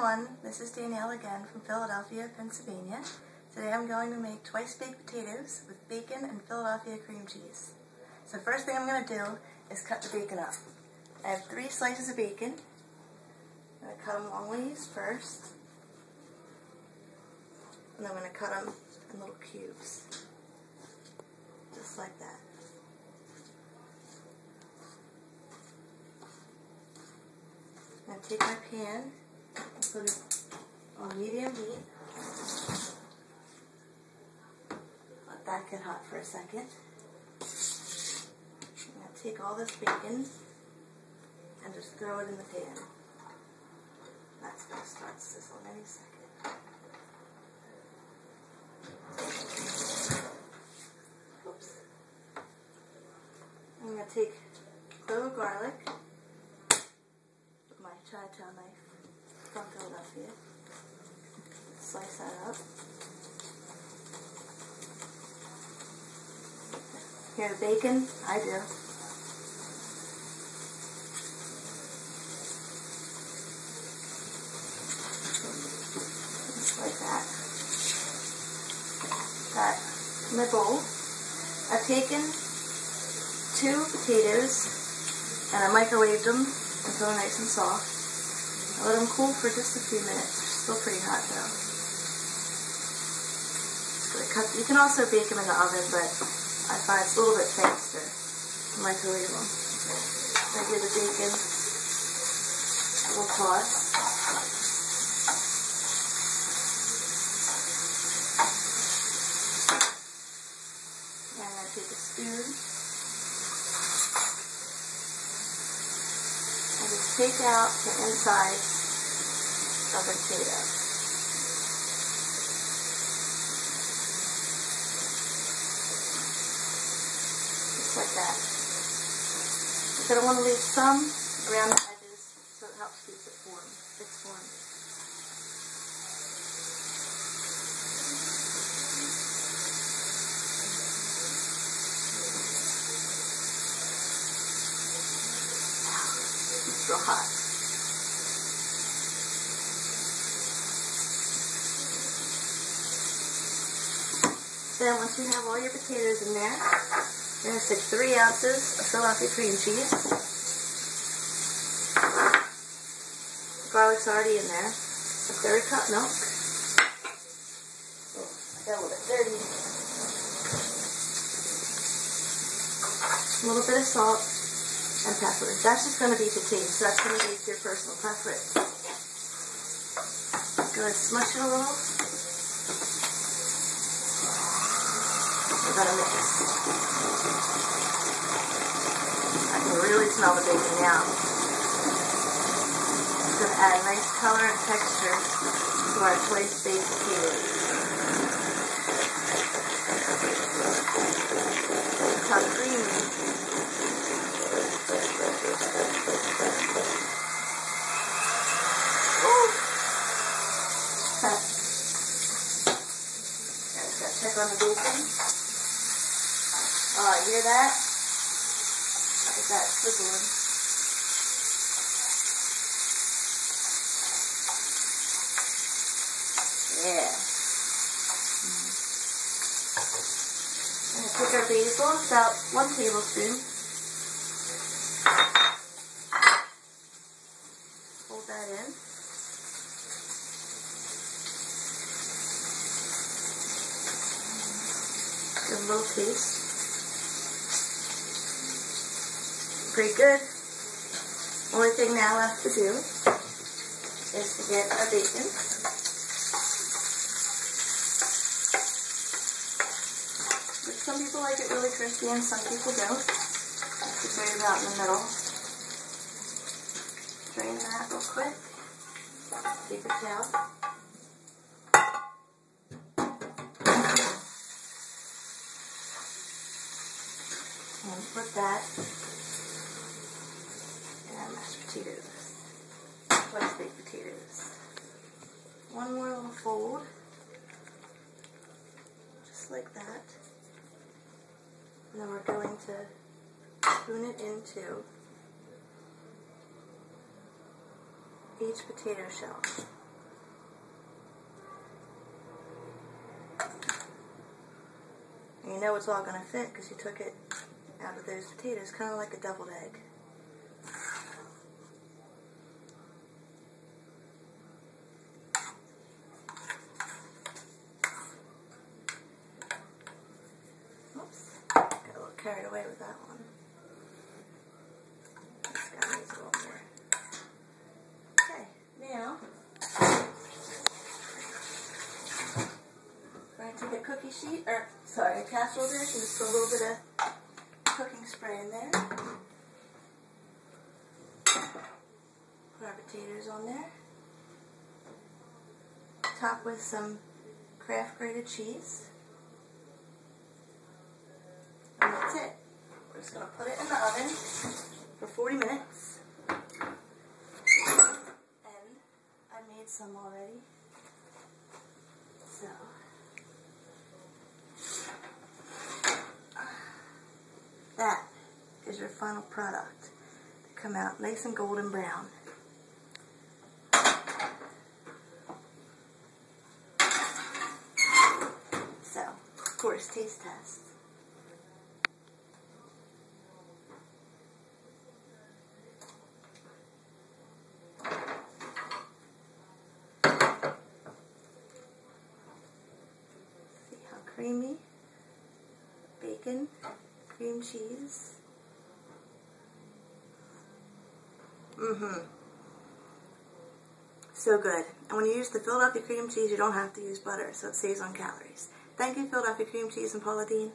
everyone, this is Danielle again from Philadelphia, Pennsylvania. Today I'm going to make twice baked potatoes with bacon and Philadelphia cream cheese. So first thing I'm going to do is cut the bacon up. I have 3 slices of bacon. I'm going to cut them long ways first. And I'm going to cut them in little cubes. Just like that. I'm going to take my pan and put it on medium heat. Let that get hot for a second. I'm going to take all this bacon and just throw it in the pan. That's going to start sizzling any second. Oops. I'm going to take a clove of garlic with my Chi-Town knife from Philadelphia. Slice that up. Hear the bacon? I do. Just like that. Got my bowl. I've taken 2 potatoes and I microwaved them until they're nice and soft. I let them cool for just a few minutes. Still pretty hot though. Just gonna cut. You can also bake them in the oven, but I find it's a little bit faster to microwave them. I give the bacon a little toss. And I'm gonna take a spoon and just take out the inside of the potato. Just like that. You're going to want to leave some around the edges so it helps keep it warm. It's warm. It's so hot. Then once you have all your potatoes in there, you're going to stick 3 ounces of Philadelphia cream cheese. The garlic's already in there. A 1/3 cup milk. Oh, I got a little bit dirty. A little bit of salt and pepper. That's just going to be to taste. That's going to be your personal preference. Go ahead and smush it a little. We're going to mix. I can really smell the bacon now. It's going to add a nice color and texture to our twice baked potatoes. Look how creamy. Ooh! Gotta check on the bacon. Oh, you hear that? Look at that sizzling. Yeah. I'm going to take our basil, about 1 tablespoon. Fold that in. Give a little taste. Pretty good. Only thing now left to do is to get our bacon. But some people like it really crispy and some people don't. Just right about in the middle. Drain that real quick. Paper towel. And put that mashed potatoes. Twice baked potatoes. One more little fold. Just like that. And then we're going to spoon it into each potato shell. you know it's all going to fit because you took it out of those potatoes, kind of like a deviled egg. Oops, got a little carried away with that one. This guy needs a little more. Okay, now we're going to take a cookie sheet, or sorry, a casserole dish, and just put a little bit of cooking spray in there. Put our potatoes on there. Top with some Kraft grated cheese. And that's it. We're just going to put it in the oven for 40 minutes. And I made some already. So that is your final product to come out nice and golden brown. So, of course, taste test. See how creamy, bacon, cream cheese. So good. And when you use the Philadelphia cream cheese, you don't have to use butter, so it saves on calories. Thank you, Philadelphia cream cheese and Paula Deen.